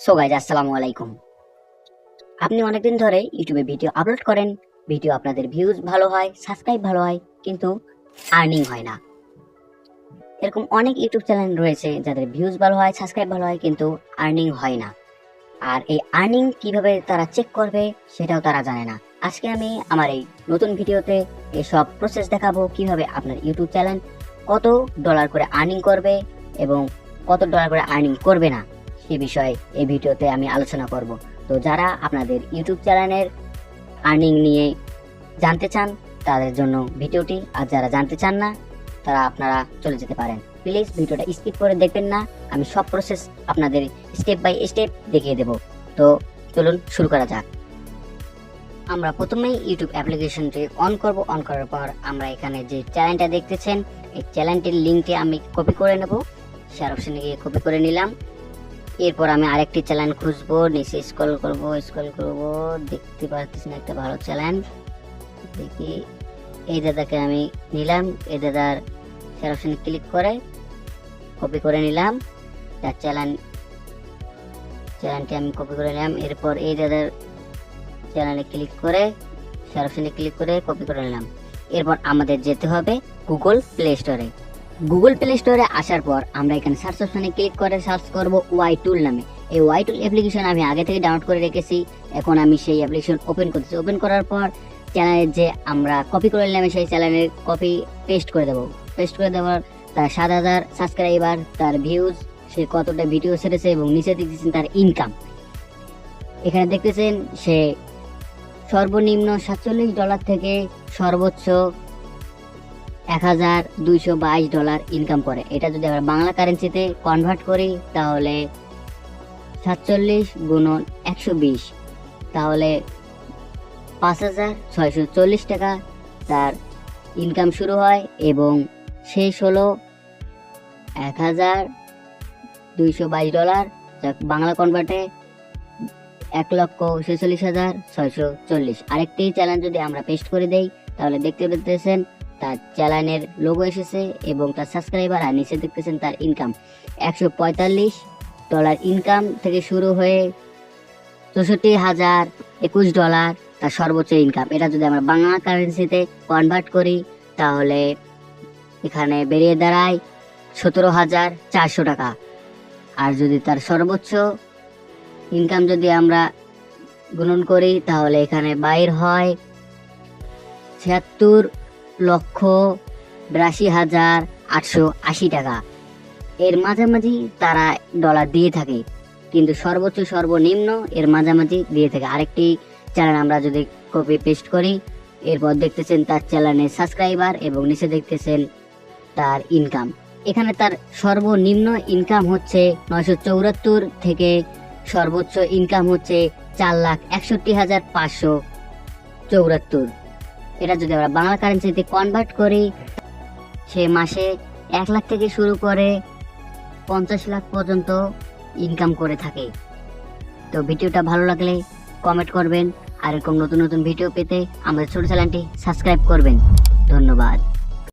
So guys আসসালামু আলাইকুম। আপনি অনেকদিন ধরে ইউটিউবে ভিডিও আপলোড করেন, ভিডিও আপনাদের ভিউজ ভালো হয়, সাবস্ক্রাইব ভালো হয়, কিন্তু আর্নিং হয় না। এরকম অনেক ইউটিউব চ্যানেল রয়েছে যাদের ভিউজ ভালো হয়, সাবস্ক্রাইব ভালো হয়, কিন্তু আর্নিং হয় না। আর এই আর্নিং কিভাবে তারা চেক করবে সেটাও তারা জানে না। আজকে আমি আমার এই নতুন ভিডিওতে এসব প্রসেস দেখাবো, কিভাবে আপনার ইউটিউব চ্যানেল কত ডলার করে আর্নিং করবে এবং কত ডলার করে আর্নিং করবে না সে বিষয়ে এই ভিডিওতে আমি আলোচনা করব। তো যারা আপনাদের ইউটিউব চ্যানেলের আর্নিং নিয়ে জানতে চান তাদের জন্য ভিডিওটি, আর যারা জানতে চান না তারা আপনারা চলে যেতে পারেন। প্লিজ ভিডিওটা স্কিপ করে দেখবেন না, আমি সব প্রসেস আপনাদের স্টেপ বাই স্টেপ দেখিয়ে দেব। তো চলুন শুরু করা যাক। আমরা প্রথমেই ইউটিউব অ্যাপ্লিকেশনটি অন করব। অন করার পর আমরা এখানে যে চ্যানেলটা দেখতেছেন এই চ্যানেলটির লিঙ্কটি আমি কপি করে নেব। শেয়ার অপশনে গিয়ে কপি করে নিলাম। এরপর আমি আরেকটি চ্যানেল খুঁজবো, নিচে স্ক্রল করব, দেখতে পাচ্ছি না একটা ভালো চ্যানেল দেখি। এই দাদাকে আমি নিলাম, এই দাদার শেয়ার অপশনে ক্লিক করে কপি করে নিলাম। তার চ্যানেলটি আমি কপি করে নিলাম। এরপর এই দাদার চ্যানেলে ক্লিক করে শেয়ার অপশনে ক্লিক করে কপি করে নিলাম। এরপর আমাদের যেতে হবে গুগল প্লে স্টোরে। গুগল প্লে স্টোরে আসার পর আমরা এখানে সার্চ অপশনে ক্লিক করে সার্চ করব ওয়াই টুল নামে। এই ওয়াই টুল অ্যাপ্লিকেশন আমি আগে থেকে ডাউনলোড করে রেখেছি। এখন আমি সেই অ্যাপ্লিকেশন ওপেন করতেছি। ওপেন করার পর চ্যানেলের যে আমরা কপি করে নিলাম সেই চ্যানেলের কপি পেস্ট করে দেবো। পেস্ট করে দেওয়ার তার 7,000 সাবস্ক্রাইবার, তার ভিউজ, সে কতটা ভিডিও ছেড়েছে এবং নিচে দেখতেছেন তার ইনকাম। এখানে দেখতেছেন সে সর্বনিম্ন $47 থেকে সর্বোচ্চ $1,222 ইনকাম করে। এটা যদি আমরা বাংলা কারেন্সিতে কনভার্ট করি তাহলে 47 গুণন 120, তাহলে 5,640 টাকা তার ইনকাম শুরু হয় এবং শেষ হলো $1,222, যা বাংলা কনভার্টে 1,46,640। আরেকটি চ্যানেল যদি আমরা পেস্ট করে দেই তাহলে দেখতে পেতেছেন তার চ্যানেলের লোগো এসেছে এবং তার সাবস্ক্রাইবার, আর নিচে দেখতেছেন তার ইনকাম $145 ইনকাম থেকে শুরু হয়ে $64,021 তার সর্বোচ্চ ইনকাম। এটা যদি আমরা বাংলা কারেন্সিতে কনভার্ট করি তাহলে এখানে বেরিয়ে দাঁড়ায় 17,400 টাকা। আর যদি তার সর্বোচ্চ ইনকাম যদি আমরা গুণন করি তাহলে এখানে বাইর হয় 76,82,880 টাকা। এর মাঝামাঝি তারা ডলার দিয়ে থাকে, কিন্তু সর্বোচ্চ সর্বনিম্ন এর মাঝামাঝি দিয়ে থাকে। আরেকটি চ্যানেল আমরা যদি কপি পেস্ট করি, এরপর দেখতেছেন তার চ্যানেলের সাবস্ক্রাইবার এবং নিচে দেখতেছেন তার ইনকাম। এখানে তার সর্বনিম্ন ইনকাম হচ্ছে 974 থেকে সর্বোচ্চ ইনকাম হচ্ছে 4,61,574। এটা যদি আমরা বাংলা কারেন্সিতে কনভার্ট করি সে মাসে 1 লাখ থেকে শুরু করে 50 লাখ পর্যন্ত ইনকাম করে থাকে। তো ভিডিওটা ভালো লাগলে কমেন্ট করবেন, আর এরকম নতুন নতুন ভিডিও পেতে আমাদের ছোট চ্যানেলটি সাবস্ক্রাইব করবেন। ধন্যবাদ।